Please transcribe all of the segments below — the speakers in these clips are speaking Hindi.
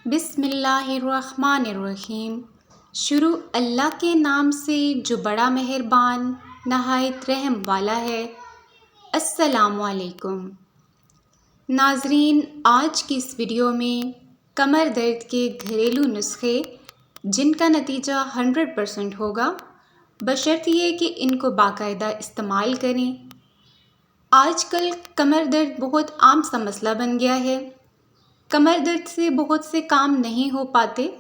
बिस्मिल्लाहिर्रहमानिर्रहीम। शुरू अल्लाह के नाम से जो बड़ा मेहरबान नहायत रहम वाला है। अस्सलामुअलैकुम नाजरीन, आज की इस वीडियो में कमर दर्द के घरेलू नुस्खे जिनका नतीजा 100% होगा, बशर्ते कि इनको बाकायदा इस्तेमाल करें। आजकल कमर दर्द बहुत आम सा मसला बन गया है। कमर दर्द से बहुत से काम नहीं हो पाते,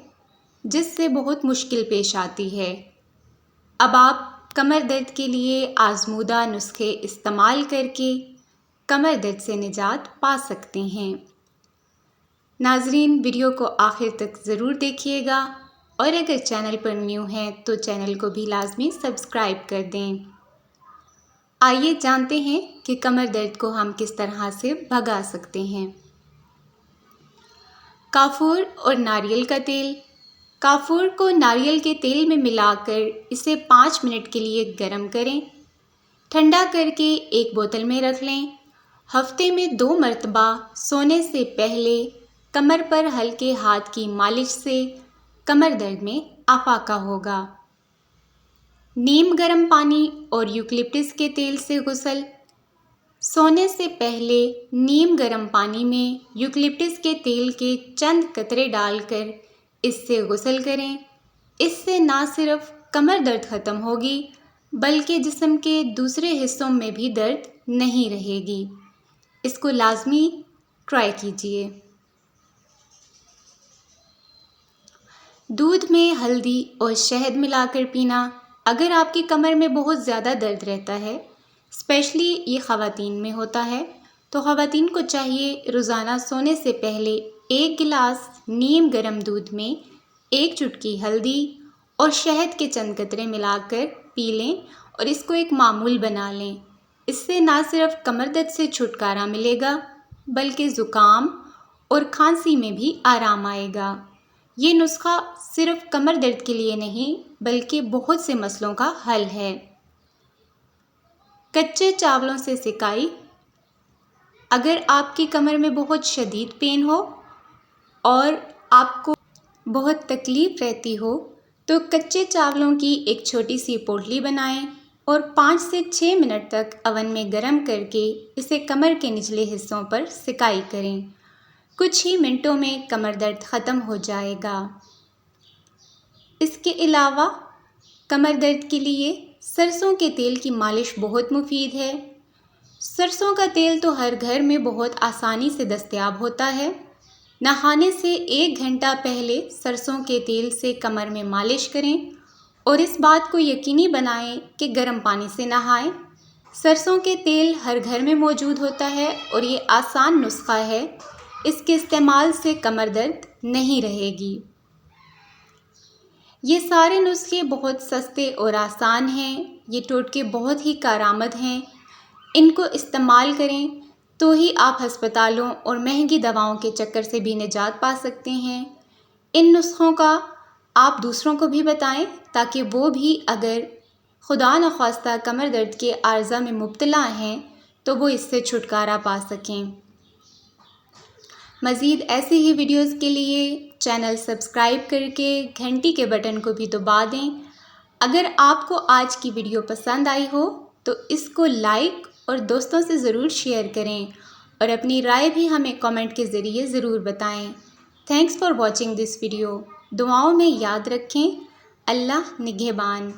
जिससे बहुत मुश्किल पेश आती है। अब आप कमर दर्द के लिए आजमूदा नुस्खे इस्तेमाल करके कमर दर्द से निजात पा सकते हैं। नाजरीन, वीडियो को आखिर तक ज़रूर देखिएगा और अगर चैनल पर न्यू हैं तो चैनल को भी लाजमी सब्सक्राइब कर दें। आइए जानते हैं कि कमर दर्द को हम किस तरह से भगा सकते हैं। काफूर और नारियल का तेल। काफूर को नारियल के तेल में मिलाकर इसे 5 मिनट के लिए गर्म करें। ठंडा करके एक बोतल में रख लें। हफ्ते में 2 मरतबा सोने से पहले कमर पर हल्के हाथ की मालिश से कमर दर्द में आफाका होगा। नीम गर्म पानी और यूकलिप्टस के तेल से गुस्ल। सोने से पहले नीम गर्म पानी में यूकलिप्टस के तेल के चंद कतरे डालकर इससे गुस्ल करें। इससे ना सिर्फ कमर दर्द ख़त्म होगी, बल्कि जिस्म के दूसरे हिस्सों में भी दर्द नहीं रहेगी। इसको लाजमी ट्राई कीजिए। दूध में हल्दी और शहद मिलाकर पीना। अगर आपकी कमर में बहुत ज़्यादा दर्द रहता है, स्पेशली ये ख़वातीन में होता है, तो ख़वातीन को चाहिए रोज़ाना सोने से पहले 1 गिलास नीम गर्म दूध में 1 चुटकी हल्दी और शहद के चंद कतरे मिलाकर पी लें और इसको एक मामूल बना लें। इससे ना सिर्फ कमर दर्द से छुटकारा मिलेगा, बल्कि ज़ुकाम और खांसी में भी आराम आएगा। ये नुस्खा सिर्फ कमर दर्द के लिए नहीं, बल्कि बहुत से मसलों का हल है। कच्चे चावलों से सिकाई। अगर आपकी कमर में बहुत शदीद पेन हो और आपको बहुत तकलीफ़ रहती हो, तो कच्चे चावलों की एक छोटी सी पोटली बनाएं और 5 से 6 मिनट तक अवन में गर्म करके इसे कमर के निचले हिस्सों पर सिकाई करें। कुछ ही मिनटों में कमर दर्द ख़त्म हो जाएगा। इसके अलावा कमर दर्द के लिए सरसों के तेल की मालिश बहुत मुफीद है। सरसों का तेल तो हर घर में बहुत आसानी से दस्तयाब होता है। नहाने से 1 घंटा पहले सरसों के तेल से कमर में मालिश करें और इस बात को यकीनी बनाएं कि गर्म पानी से नहाएं। सरसों के तेल हर घर में मौजूद होता है और ये आसान नुस्खा है। इसके इस्तेमाल से कमर दर्द नहीं रहेगी। ये सारे नुस्खे बहुत सस्ते और आसान हैं। ये टोटके बहुत ही कारआमद हैं। इनको इस्तेमाल करें तो ही आप हस्पतालों और महंगी दवाओं के चक्कर से भी निजात पा सकते हैं। इन नुस्खों का आप दूसरों को भी बताएं, ताकि वो भी अगर खुदा न ख्वास्ता कमर दर्द के आर्ज़ा में मुब्तला हैं तो वो इससे छुटकारा पा सकें। मज़ीद ऐसे ही वीडियोस के लिए चैनल सब्सक्राइब करके घंटी के बटन को भी दबा दें। अगर आपको आज की वीडियो पसंद आई हो तो इसको लाइक और दोस्तों से ज़रूर शेयर करें और अपनी राय भी हमें कमेंट के ज़रिए ज़रूर बताएं। Thanks for watching this video. दुआओं में याद रखें। अल्लाह निगहबान।